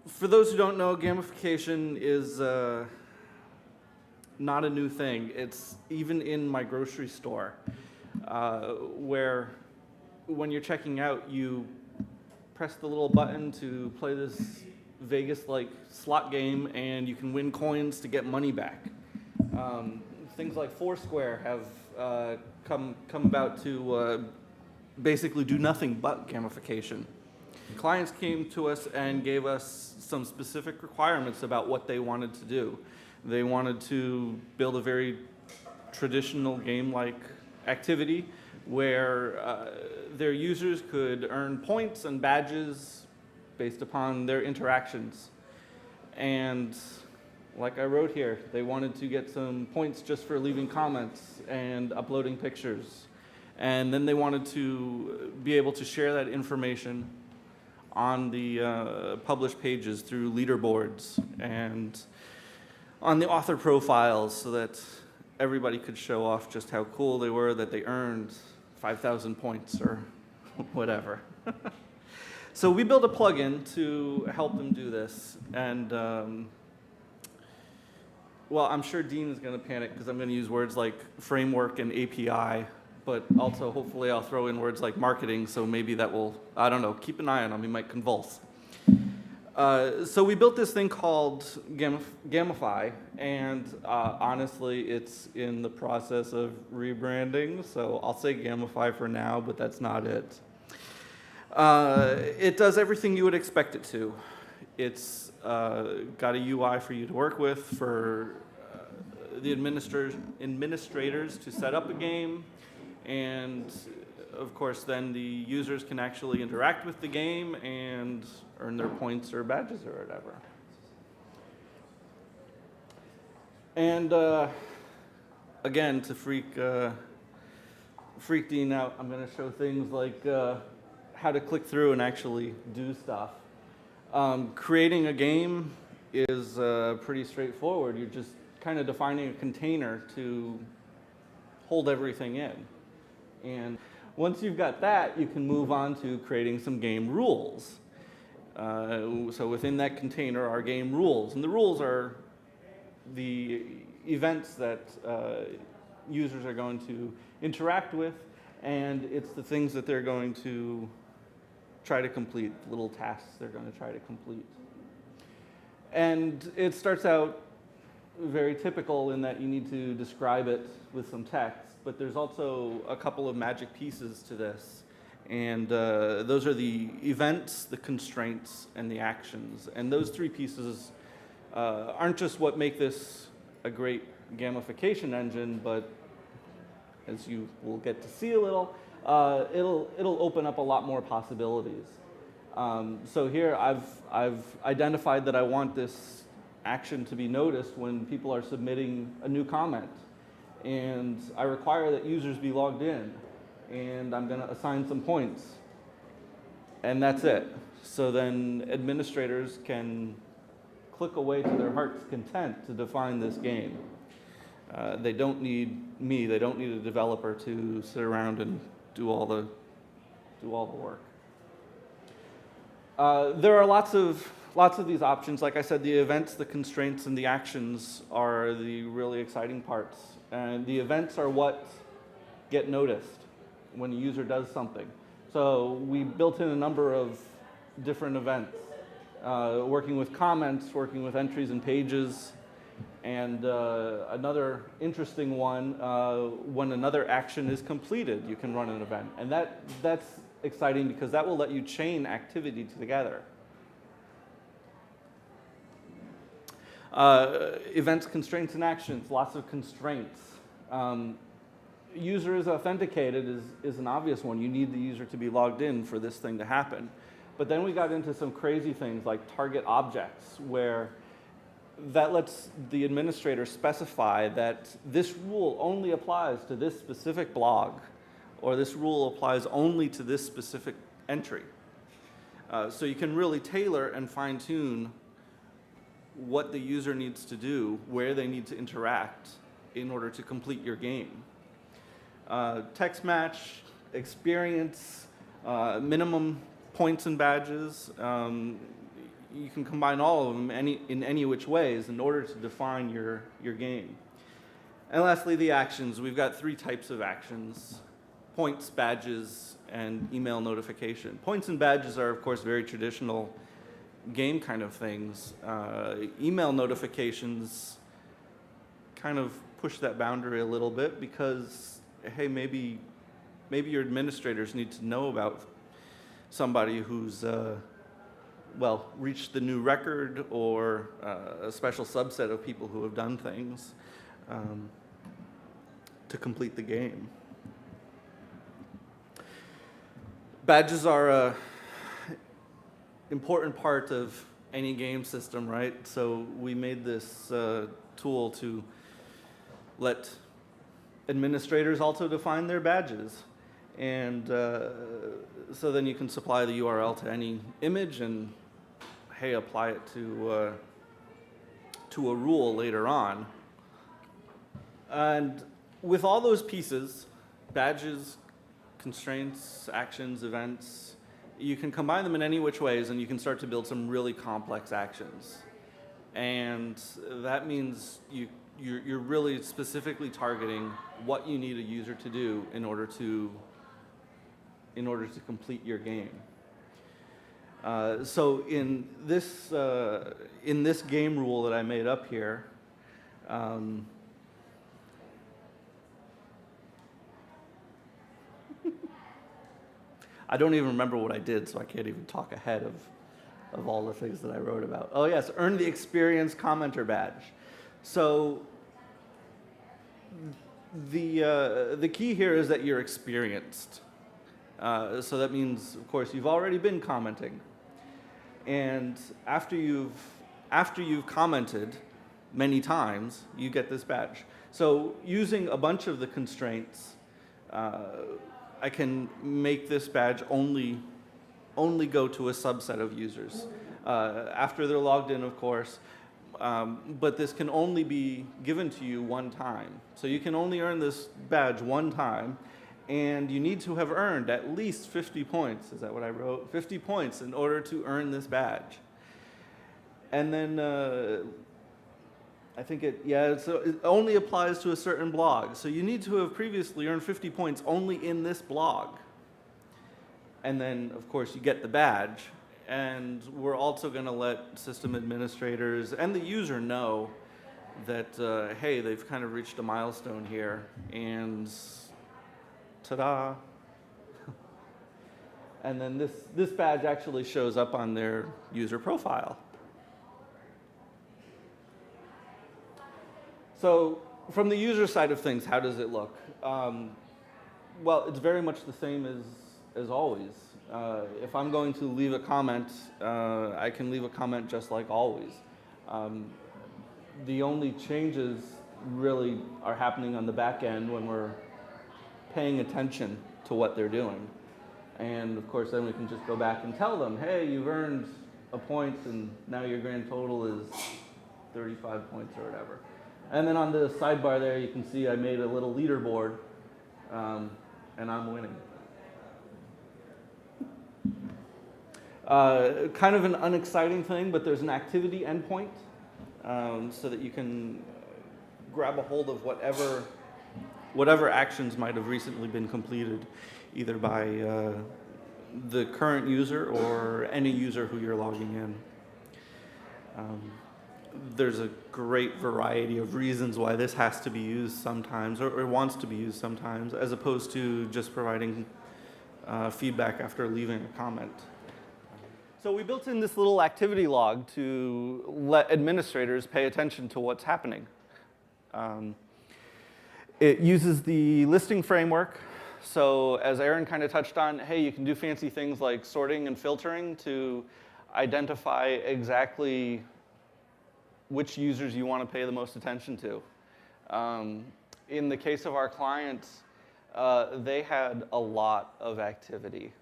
For those who don't know, gamification is not a new thing. It's even in my grocery store, where when you're checking out, you press the little button to play this Vegas-like slot game, and you can win coins to get money back. Things like Foursquare have come about to basically do nothing but gamification. Clients came to us and gave us some specific requirements about what they wanted to do. They wanted to build a very traditional game-like activity where their users could earn points and badges based upon their interactions. And like I wrote here, they wanted to get some points just for leaving comments and uploading pictures. And then they wanted to be able to share that information on the published pages through leaderboards and on the author profiles so that everybody could show off just how cool they were, that they earned 5,000 points or whatever. So we built a plugin to help them do this. And well, I'm sure Dean is going to panic because I'm going to use words like framework and API. But also, hopefully, I'll throw in words like marketing, so maybe that will, I don't know, keep an eye on him. He might convulse. So we built this thing called Gamify, and honestly, it's in the process of rebranding, so I'll say Gamify for now, but that's not it. It does everything you would expect it to. It's got a UI for you to work with, for the administrators to set up a game, and of course then the users can actually interact with the game and earn their points or badges or whatever. And again, to freak Dean out, I'm going to show things like how to click through and actually do stuff. Creating a game is pretty straightforward. You're just kind of defining a container to hold everything in. And once you've got that, you can move on to creating some game rules. So within that container are game rules. And the rules are the events that users are going to interact with, and it's the things that they're going to try to complete, little tasks they're going to try to complete. And it starts out very typical in that you need to describe it with some text, but there's also a couple of magic pieces to this. And those are the events, the constraints, and the actions. And those three pieces aren't just what make this a great gamification engine, but as you will get to see a little, it'll open up a lot more possibilities. So here I've identified that I want this action to be noticed when people are submitting a new comment. And I require that users be logged in. And I'm going to assign some points. And that's it. So then administrators can click away to their heart's content to define this game. They don't need me. They don't need a developer to sit around and do all the work. There are lots of these options. Like I said, the events, the constraints, and the actions are the really exciting parts. And the events are what get noticed when a user does something. So we built in a number of different events, working with comments, working with entries and pages, and another interesting one, when another action is completed, you can run an event. And that's exciting because that will let you chain activity together. Events, constraints, and actions, lots of constraints. User is authenticated is an obvious one. You need the user to be logged in for this thing to happen. But then we got into some crazy things like target objects, where that lets the administrator specify that this rule only applies to this specific blog, or this rule applies only to this specific entry. So you can really tailor and fine-tune what the user needs to do, where they need to interact in order to complete your game. Text match, experience, minimum points and badges. you can combine all of them in any which ways in order to define your game. And lastly, the actions. We've got 3 types of actions: points, badges, and email notification. Points and badges are, of course, very traditional game kind of things. Email notifications kind of push that boundary a little bit because, hey, maybe your administrators need to know about somebody who's reached the new record, or a special subset of people who have done things to complete the game. Badges are an important part of any game system, right? So we made this tool to let administrators also define their badges. And so then you can supply the URL to any image and, hey, apply it to a rule later on. And with all those pieces, badges, constraints, actions, events, you can combine them in any which ways, and you can start to build some really complex actions. And that means you're really specifically targeting what you need a user to do in order to complete your game. So in this game rule that I made up here, I don't even remember what I did, so I can't even talk ahead of all the things that I wrote about. Oh yes, earn the experience commenter badge. So the key here is that you're experienced. So that means, of course, you've already been commenting. And after you've commented many times, you get this badge. So using a bunch of the constraints, I can make this badge only go to a subset of users. After they're logged in, of course, but this can only be given to you one time. So you can only earn this badge one time, and you need to have earned at least 50 points. Is that what I wrote? 50 points in order to earn this badge. And then I think it only applies to a certain blog. So you need to have previously earned 50 points only in this blog. And then, of course, you get the badge. And we're also going to let system administrators and the user know that, hey, they've kind of reached a milestone here. And ta-da. And then this badge actually shows up on their user profile. So from the user side of things, how does it look? Well, it's very much the same as always. If I'm going to leave a comment, I can leave a comment just like always. The only changes really are happening on the back end when we're paying attention to what they're doing. And of course, then we can just go back and tell them, hey, you've earned a point, and now your grand total is 35 points or whatever. And then on the sidebar there, you can see I made a little leaderboard, and I'm winning. Kind of an unexciting thing, but there's an activity endpoint, so that you can grab a hold of whatever actions might have recently been completed, either by the current user or any user who you're logging in. There's a great variety of reasons why this has to be used sometimes, or wants to be used sometimes, as opposed to just providing feedback after leaving a comment. So we built in this little activity log to let administrators pay attention to what's happening. It uses the listing framework. So as Aaron kind of touched on, hey, you can do fancy things like sorting and filtering to identify exactly which users you want to pay the most attention to. In the case of our clients, they had a lot of activity.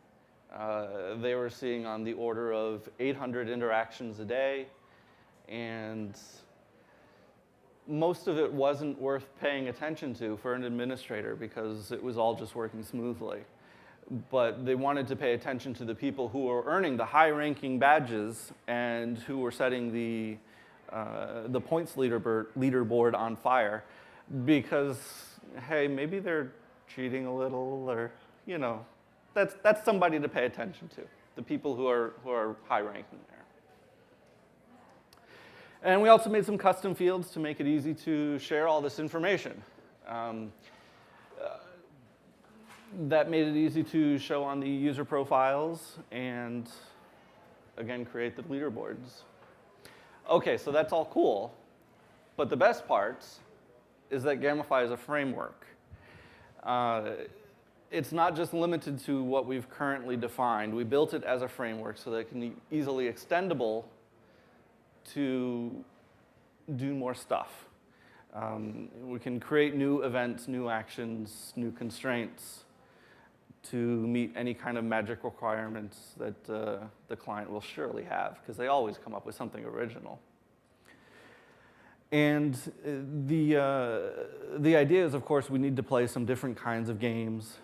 They were seeing on the order of 800 interactions a day, and most of it wasn't worth paying attention to for an administrator because it was all just working smoothly. but they wanted to pay attention to the people who were earning the high-ranking badges and who were setting the points leaderboard on fire, because hey, maybe they're cheating a little, or that's somebody to pay attention to, the people who are high-ranking there. And we also made some custom fields to make it easy to share all this information. That made it easy to show on the user profiles and, again, create the leaderboards. Okay, so that's all cool. But the best part is that Gamify is a framework. It's not just limited to what we've currently defined. We built it as a framework so that it can be easily extendable to do more stuff. We can create new events, new actions, new constraints to meet any kind of magic requirements that the client will surely have, because they always come up with something original. And the idea is, of course, we need to play some different kinds of games.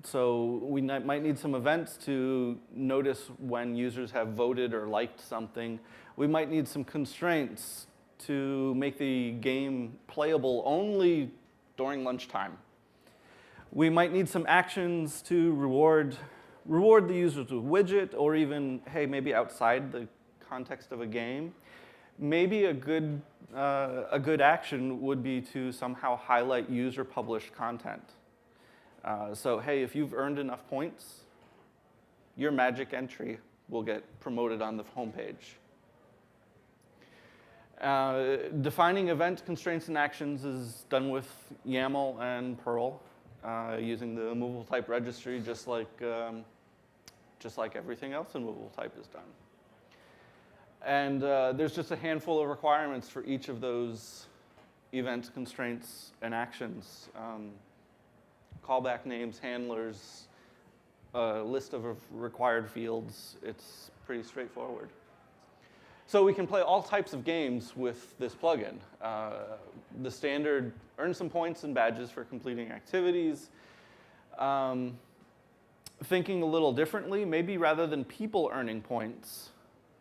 So we might need some events to notice when users have voted or liked something. We might need some constraints to make the game playable only during lunchtime. We might need some actions to reward the users with a widget, or even, hey, maybe outside the context of a game. Maybe a good action would be to somehow highlight user-published content. So, hey, if you've earned enough points, your magic entry will get promoted on the homepage. Defining event constraints and actions is done with YAML and Perl, using the Movable Type registry, just like everything else in Movable Type is done. And there's just a handful of requirements for each of those event constraints and actions. Callback names, handlers, a list of required fields. It's pretty straightforward. So we can play all types of games with this plugin. The standard earn some points and badges for completing activities. Thinking a little differently, maybe rather than people earning points,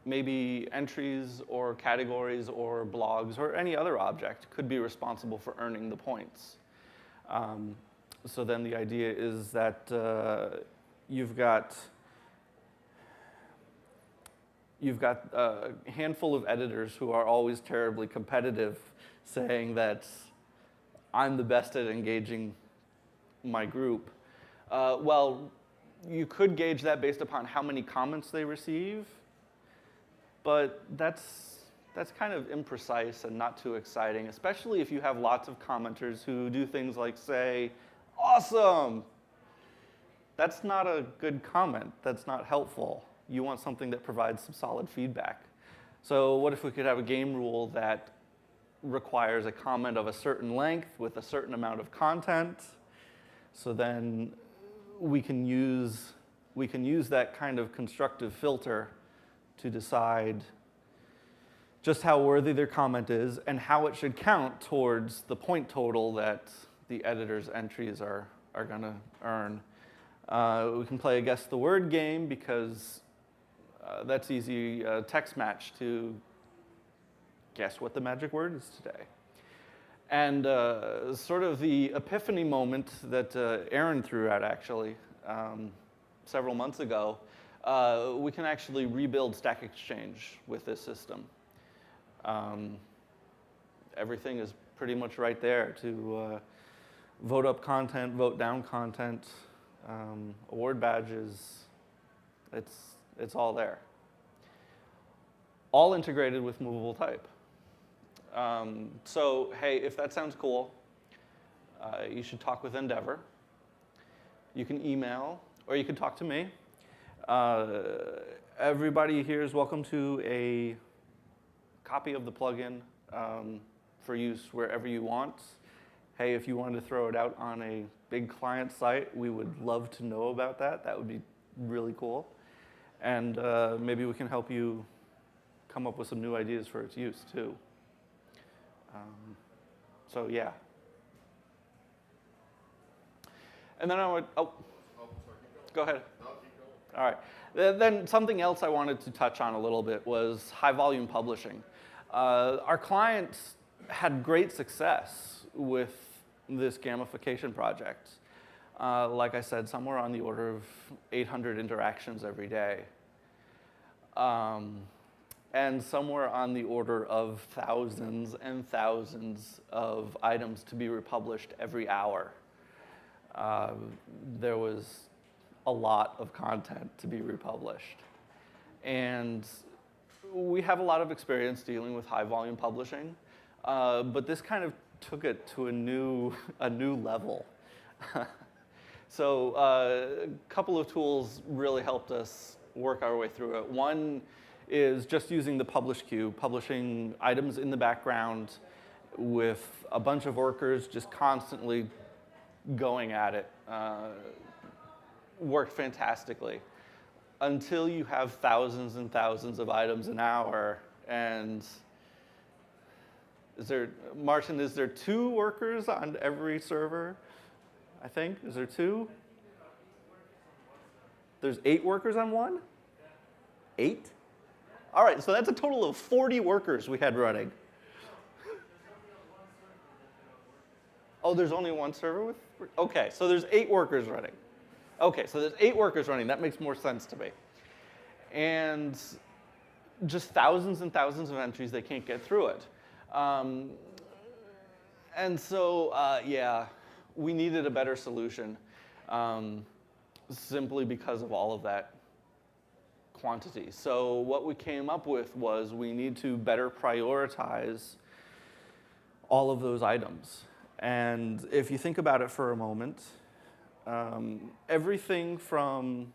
maybe entries or categories or blogs or any other object could be responsible for earning the points. So then the idea is that you've got a handful of editors who are always terribly competitive, saying that I'm the best at engaging my group. Well, you could gauge that based upon how many comments they receive, but that's kind of imprecise and not too exciting, especially if you have lots of commenters who do things like say, "Awesome!" That's not a good comment. That's not helpful. You want something that provides some solid feedback. So what if we could have a game rule that requires a comment of a certain length with a certain amount of content? So then we can use that kind of constructive filter to decide just how worthy their comment is and how it should count towards the point total that the editor's entries are going to earn. We can play a guess the word game, because that's easy text match to guess what the magic word is today. And sort of the epiphany moment that Aaron threw out actually several months ago, we can actually rebuild Stack Exchange with this system. Everything is pretty much right there to vote up content, vote down content, award badges. It's all there. All integrated with Movable Type. So, hey, if that sounds cool, you should talk with Endeavor. You can email, or you can talk to me. Everybody here is welcome to a copy of the plugin for use wherever you want. Hey, if you wanted to throw it out on a big client site, we would love to know about that. That would be really cool. And maybe we can help you come up with some new ideas for its use, too. So, yeah. And then I would, Go ahead. All right. Then something else I wanted to touch on a little bit was high volume publishing. Our clients had great success with this gamification project. Like I said, somewhere on the order of 800 interactions every day. And somewhere on the order of thousands and thousands of items to be republished every hour. There was a lot of content to be republished. And we have a lot of experience dealing with high volume publishing, but this kind of took it to a new level. So a couple of tools really helped us work our way through it. One is just using the publish queue, publishing items in the background with a bunch of workers just constantly going at it. Worked fantastically until you have thousands and thousands of items an hour. And Martin, is there 2 workers on every server? I think, is there 2? There's 8 workers on one? 8? All right, so that's a total of 40 workers we had running. Oh, there's only one server with? Okay, so there's 8 workers running. Okay, so there's 8 workers running. That makes more sense to me. And just thousands and thousands of entries, they can't get through it. And so, yeah, we needed a better solution simply because of all of that quantity. So what we came up with was we need to better prioritize all of those items. And if you think about it for a moment, everything from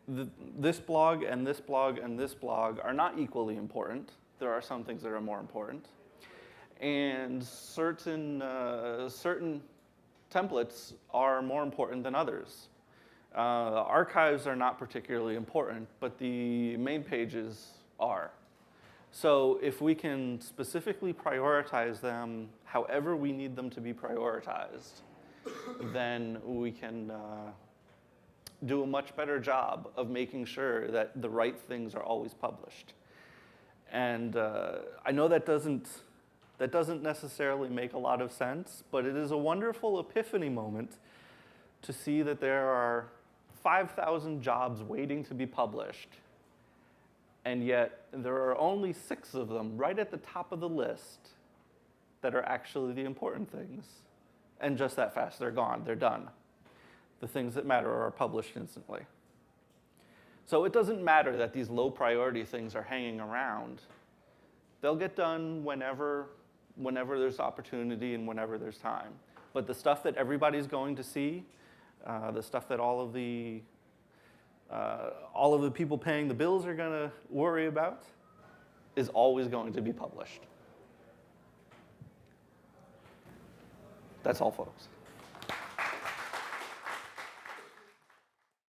this blog and this blog and this blog are not equally important. There are some things that are more important. And certain templates are more important than others. Archives are not particularly important, but the main pages are. So if we can specifically prioritize them however we need them to be prioritized, then we can do a much better job of making sure that the right things are always published. And I know that doesn't necessarily make a lot of sense, but it is a wonderful epiphany moment to see that there are 5,000 jobs waiting to be published, and yet there are only 6 of them right at the top of the list that are actually the important things. And just that fast, they're gone, they're done. The things that matter are published instantly. So it doesn't matter that these low priority things are hanging around. They'll get done whenever there's opportunity and whenever there's time. But the stuff that everybody's going to see, the stuff that all of the people paying the bills are going to worry about, is always going to be published. That's all, folks.